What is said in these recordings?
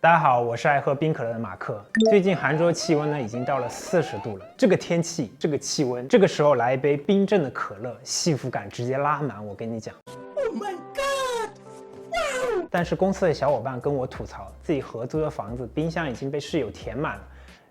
大家好，我是爱喝冰可乐的马克。最近杭州气温呢已经到了40度了，这个天气，这个气温，这个时候来一杯冰镇的可乐，幸福感直接拉满。我跟你讲 ，Oh my God！ 但是公司的小伙伴跟我吐槽，自己合租的房子冰箱已经被室友填满了，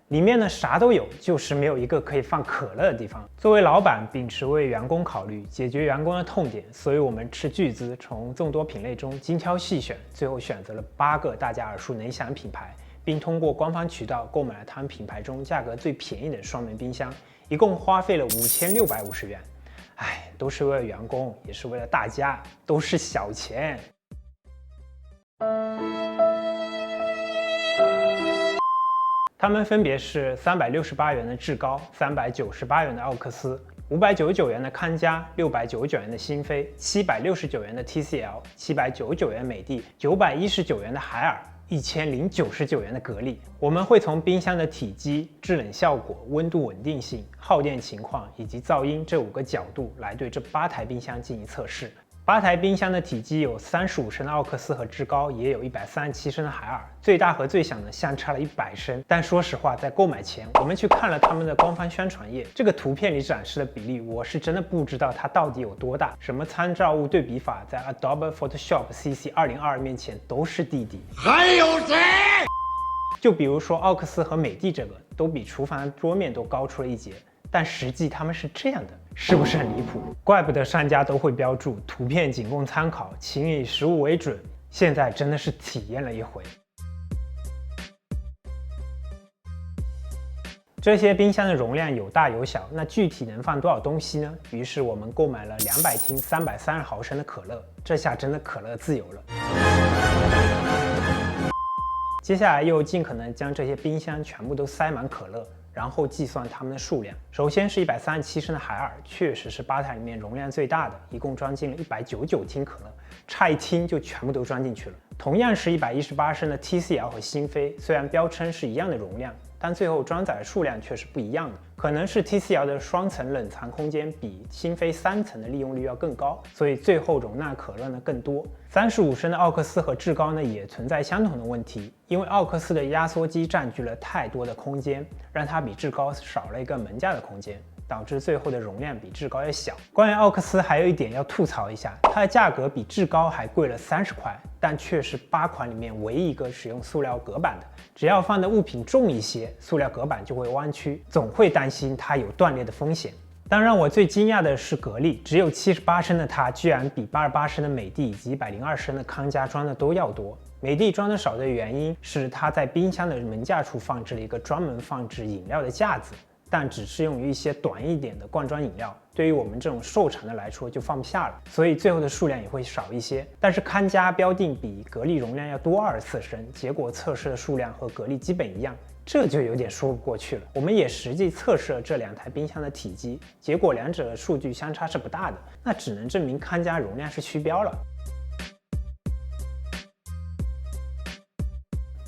里面呢啥都有，就是没有一个可以放可乐的地方。作为老板，秉持为员工考虑，解决员工的痛点，所以我们斥巨资从众多品类中精挑细选，最后选择了8个大家耳熟能详的品牌，并通过官方渠道购买了他们品牌中价格最便宜的双门冰箱，一共花费了5650元。唉，都是为了员工，也是为了大家，都是小钱。它们分别是368元的志高、398元的奥克斯、599元的康佳、699元的新飞、769元的 TCL、799元美的、919元的海尔、1099元的格力。我们会从冰箱的体积、制冷效果、温度稳定性、耗电情况以及噪音这5个角度来对这8台冰箱进行测试。8台冰箱的体积有35升的奥克斯和志高，也有137升的海尔，最大和最小呢相差了100升。但说实话，在购买前，我们去看了他们的官方宣传页，这个图片里展示的比例，我是真的不知道它到底有多大。什么参照物对比法，在 Adobe Photoshop CC 2022面前都是弟弟。还有谁？就比如说奥克斯和美的这个，都比厨房的桌面都高出了一截。但实际他们是这样的，是不是很离谱？怪不得商家都会标注图片仅供参考，请以实物为准。现在真的是体验了一回。这些冰箱的容量有大有小，那具体能放多少东西呢？于是我们购买了200听330毫升的可乐，这下真的可乐自由了。接下来又尽可能将这些冰箱全部都塞满可乐，然后计算它们的数量。首先是137升的海尔，确实是8台里面容量最大的，一共装进了199听可乐，差1听就全部都装进去了。同样是118升的 TCL 和新飞，虽然标称是一样的容量，但最后装载的数量却是不一样的。可能是 TCL 的双层冷藏空间比新飞3层的利用率要更高，所以最后容纳可乐呢更多。35升的奥克斯和志高呢也存在相同的问题，因为奥克斯的压缩机占据了太多的空间，让它比志高少了一个门架的空间，导致最后的容量比志高要小。关于奥克斯还有一点要吐槽一下，它的价格比志高还贵了30块，但却是8款里面唯一一个使用塑料隔板的。只要放的物品重一些，塑料隔板就会弯曲，总会担心它有断裂的风险。但让我最惊讶的是格力，只有78升的它居然比88升的美的以及102升的康佳装的都要多。美的装的少的原因是它在冰箱的门架处放置了一个专门放置饮料的架子，但只适用于一些短一点的罐装饮料，对于我们这种瘦长的来说就放不下了，所以最后的数量也会少一些。但是康佳标定比格力容量要多24升，结果测试的数量和格力基本一样，这就有点说不过去了。我们也实际测试了这2台冰箱的体积，结果两者的数据相差是不大的，那只能证明康佳容量是虚标了。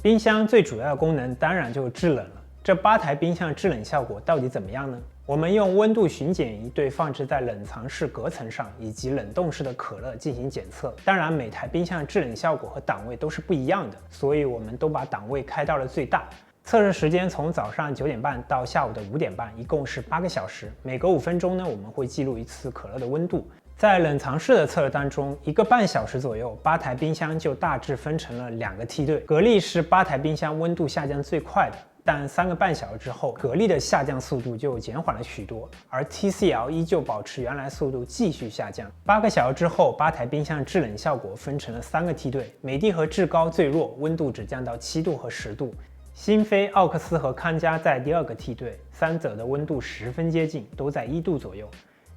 冰箱最主要的功能当然就是制冷了。这8台冰箱的制冷效果到底怎么样呢？我们用温度巡检仪对放置在冷藏室隔层上以及冷冻室的可乐进行检测。当然，每台冰箱的制冷效果和档位都是不一样的，所以我们都把档位开到了最大。测试时间从早上9点半到下午的5点半，一共是8个小时。每隔5分钟呢，我们会记录一次可乐的温度。在冷藏室的测试当中，1个半小时左右，8台冰箱就大致分成了2个梯队。格力是8台冰箱温度下降最快的，但3个半小时之后，格力的下降速度就减缓了许多，而 TCL 依旧保持原来速度继续下降。8个小时之后，8台冰箱制冷效果分成了3个梯队，美的和志高最弱，温度只降到7度和10度。新飞、奥克斯和康佳在第2个梯队，三者的温度十分接近，都在1度左右。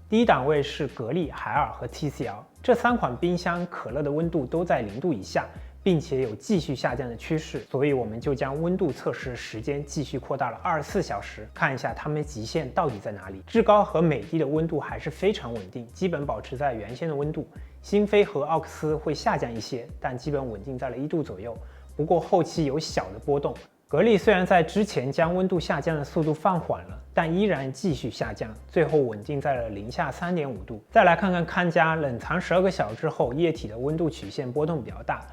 第一档位是格力、海尔和 TCL， 这3款冰箱可乐的温度都在0度以下，并且有继续下降的趋势，所以我们就将温度测试时间继续扩大了24小时，看一下它们极限到底在哪里。志高和美的的温度还是非常稳定，基本保持在原先的温度。新飞和奥克斯会下降一些，但基本稳定在了1度左右，不过后期有小的波动。格力虽然在之前将温度下降的速度放缓了，但依然继续下降，最后稳定在了零下3.5度。再来看看康佳，冷藏12个小时之后，液体的温度曲线波动比较大，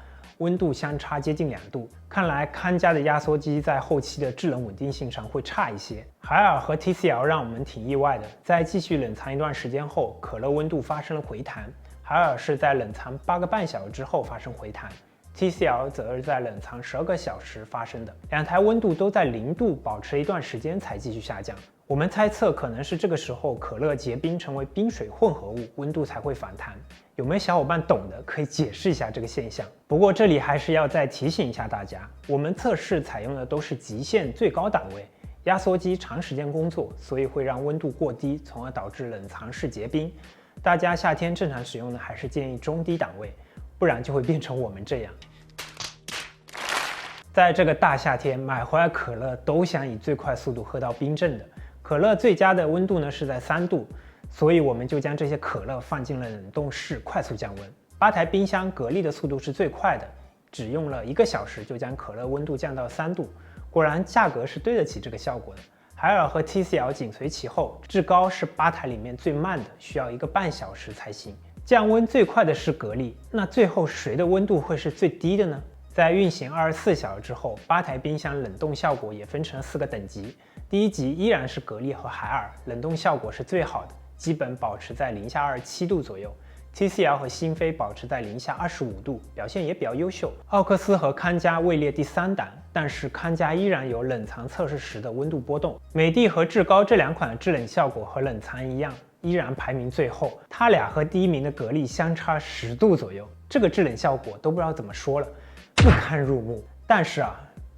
温度相差接近2度。看来康佳的压缩机在后期的制冷稳定性上会差一些。海尔和 TCL 让我们挺意外的，在继续冷藏一段时间后，可乐温度发生了回弹。海尔是在冷藏8个半小时之后发生回弹。TCL 则是在冷藏12个小时发生的，两台温度都在0度保持一段时间才继续下降。我们猜测可能是这个时候可乐结冰成为冰水混合物，温度才会反弹。有没有小伙伴懂的可以解释一下这个现象？不过这里还是要再提醒一下大家，我们测试采用的都是极限最高档位，压缩机长时间工作，所以会让温度过低，从而导致冷藏室结冰。大家夏天正常使用呢，还是建议中低档位，不然就会变成我们这样。在这个大夏天，买回来可乐都想以最快速度喝到冰镇的。可乐最佳的温度呢是在3度，所以我们就将这些可乐放进了冷冻室，快速降温。8台冰箱格力的速度是最快的，只用了1个小时就将可乐温度降到3度。果然价格是对得起这个效果的。海尔和 TCL 紧随其后，志高是8台里面最慢的，需要1个半小时才行。降温最快的是格力，那最后谁的温度会是最低的呢？在运行24小时之后，8台冰箱冷冻效果也分成了4个等级。第1级依然是格力和海尔，冷冻效果是最好的，基本保持在零下27度左右。TCL 和新飞保持在零下25度，表现也比较优秀。奥克斯和康佳位列第3档，但是康佳依然有冷藏测试时的温度波动。美的和志高这2款的制冷效果和冷藏一样，依然排名最后。它俩和第1名的格力相差10度左右，这个制冷效果都不知道怎么说了，不堪入目。但是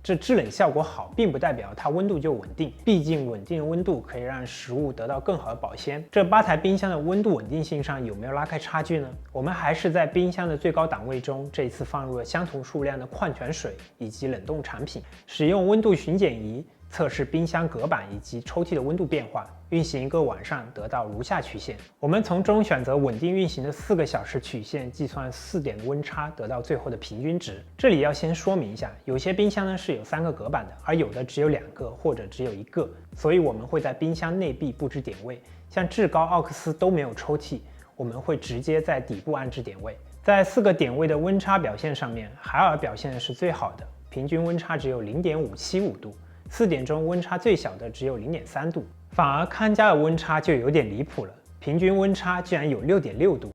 这制冷效果好，并不代表它温度就稳定，毕竟稳定的温度可以让食物得到更好的保鲜。这8台冰箱的温度稳定性上有没有拉开差距呢？我们还是在冰箱的最高档位中，这一次放入了相同数量的矿泉水以及冷冻产品，使用温度巡检仪测试冰箱隔板以及抽屉的温度变化，运行1个晚上得到如下曲线。我们从中选择稳定运行的4个小时曲线，计算4点的温差，得到最后的平均值。这里要先说明一下，有些冰箱呢是有3个隔板的，而有的只有2个或者只有1个，所以我们会在冰箱内壁布置点位。像志高、奥克斯都没有抽屉，我们会直接在底部安置点位。在4个点位的温差表现上面，海尔表现的是最好的，平均温差只有0.575度。4点中温差最小的只有0.3度，反而康佳的温差就有点离谱了，平均温差居然有6.6度。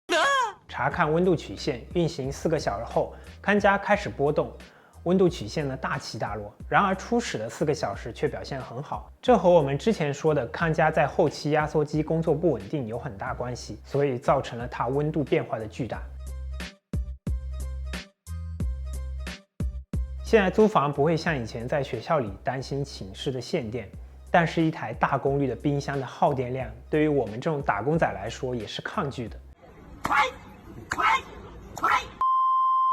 查看温度曲线，运行4个小时后，康佳开始波动，温度曲线呢大起大落。然而初始的4个小时却表现很好，这和我们之前说的康佳在后期压缩机工作不稳定有很大关系，所以造成了它温度变化的巨大。现在租房不会像以前在学校里担心寝室的限电，但是一台大功率的冰箱的耗电量，对于我们这种打工仔来说也是抗拒的。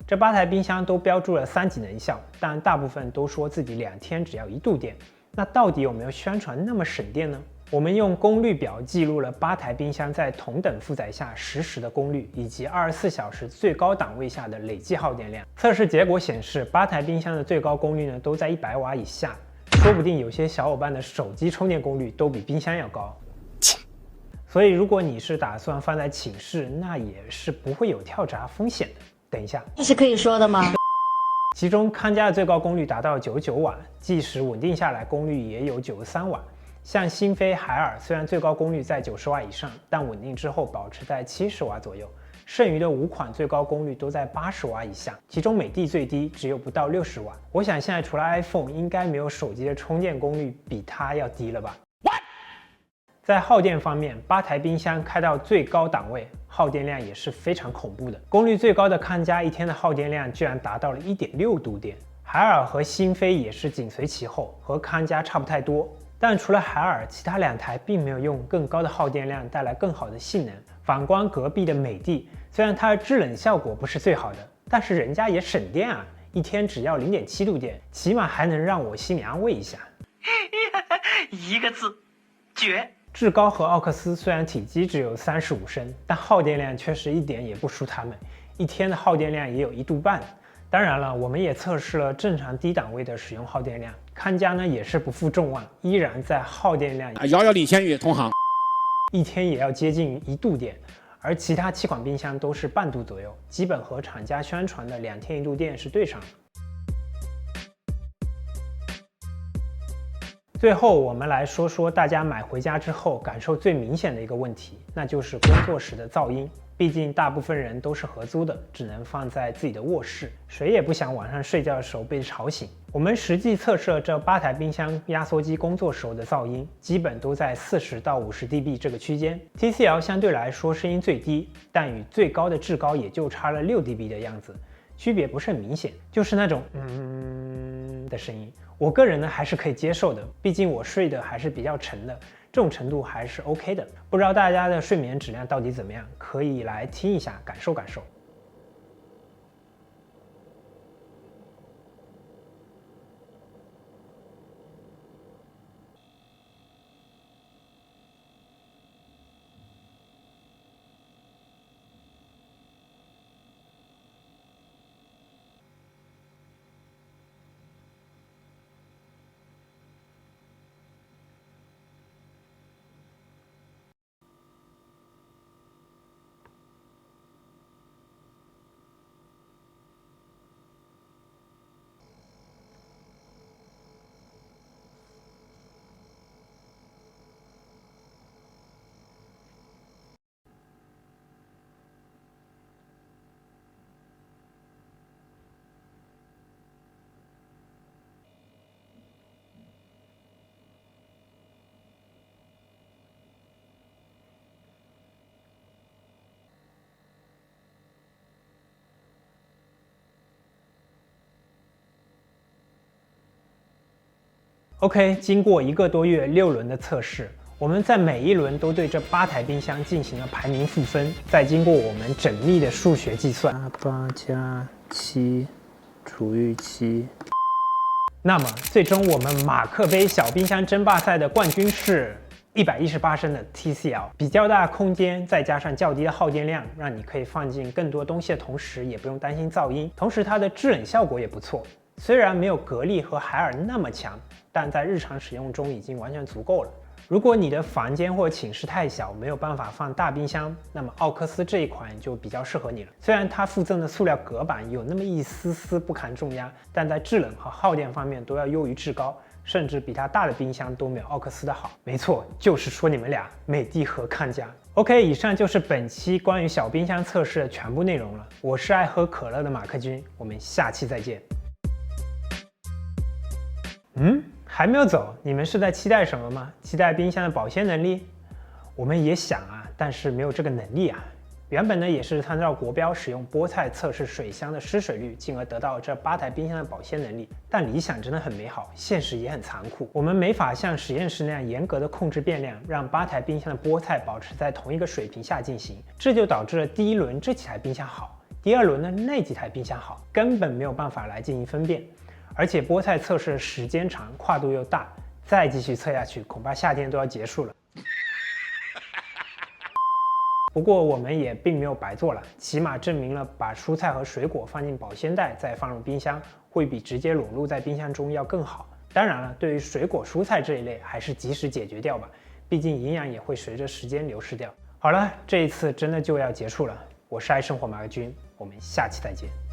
这8台冰箱都标注了3级能效，但大部分都说自己2天只要1度电。那到底有没有宣传那么省电呢？我们用功率表记录了8台冰箱在同等负载下实时的功率，以及24小时最高档位下的累计耗电量。测试结果显示，8台冰箱的最高功率呢都在100瓦以下，说不定有些小伙伴的手机充电功率都比冰箱要高。所以如果你是打算放在寝室，那也是不会有跳闸风险的。等一下，这是可以说的吗？其中康佳的最高功率达到99瓦，即使稳定下来功率也有93瓦。像新飞、海尔虽然最高功率在90瓦以上，但稳定之后保持在70瓦左右。剩余的5款最高功率都在80瓦以下，其中美的最低只有不到60瓦。我想现在除了 iPhone， 应该没有手机的充电功率比它要低了吧。在耗电方面，8台冰箱开到最高档位，耗电量也是非常恐怖的。功率最高的康佳一天的耗电量居然达到了1.6度电，海尔和新飞也是紧随其后，和康佳差不太多。但除了海尔，其他2台并没有用更高的耗电量带来更好的性能。反观隔壁的美的，虽然它的制冷效果不是最好的，但是人家也省电啊，一天只要0.7度电，起码还能让我心里安慰一下。一个字，绝。志高和奥克斯虽然体积只有35升，但耗电量确实一点也不输它们，一天的耗电量也有1度半。当然了，我们也测试了正常低档位的使用耗电量，康佳呢也是不负众望，依然在耗电量遥遥领先于同行，一天也要接近1度电。而其他7款冰箱都是半度左右，基本和厂家宣传的2天1度电是对上的。最后，我们来说说大家买回家之后感受最明显的一个问题，那就是工作时的噪音。毕竟大部分人都是合租的，只能放在自己的卧室，谁也不想晚上睡觉的时候被吵醒。我们实际测试了这8台冰箱压缩机工作时候的噪音，基本都在40到50 dB 这个区间。TCL 相对来说声音最低，但与最高的至高也就差了6 dB 的样子，区别不是很明显，就是那种的声音。我个人呢还是可以接受的，毕竟我睡的还是比较沉的，这种程度还是 OK 的。不知道大家的睡眠质量到底怎么样，可以来听一下，感受感受。OK， 经过1个多月6轮的测试，我们在每一轮都对这8台冰箱进行了排名赋分，再经过我们缜密的数学计算，8加7除以7，那么最终我们马克杯小冰箱争霸赛的冠军是118升的 TCL， 比较大空间，再加上较低的耗电量，让你可以放进更多东西的同时，也不用担心噪音。同时它的制冷效果也不错，虽然没有格力和海尔那么强，但在日常使用中已经完全足够了。如果你的房间或寝室太小，没有办法放大冰箱，那么奥克斯这一款就比较适合你了。虽然它附赠的塑料隔板有那么一丝丝不堪重压，但在制冷和耗电方面都要优于志高，甚至比它大的冰箱都没有奥克斯的好。没错，就是说你们俩美的和康佳。OK， 以上就是本期关于小冰箱测试的全部内容了。我是爱喝可乐的马克君，我们下期再见。还没有走，你们是在期待什么吗？期待冰箱的保鲜能力？我们也想啊，但是没有这个能力啊。原本呢也是参照国标使用菠菜测试水箱的湿水率，进而得到这8台冰箱的保鲜能力。但理想真的很美好，现实也很残酷。我们没法像实验室那样严格的控制变量，让8台冰箱的菠菜保持在同一个水平下进行，这就导致了第1轮这几台冰箱好，第2轮呢那几台冰箱好，根本没有办法来进行分辨。而且菠菜测试时间长，跨度又大，再继续测下去，恐怕夏天都要结束了。不过我们也并没有白做了，起码证明了把蔬菜和水果放进保鲜袋再放入冰箱，会比直接裸露在冰箱中要更好。当然了，对于水果蔬菜这一类，还是及时解决掉吧，毕竟营养也会随着时间流失掉。好了，这一次真的就要结束了，我是爱生活马克君，我们下期再见。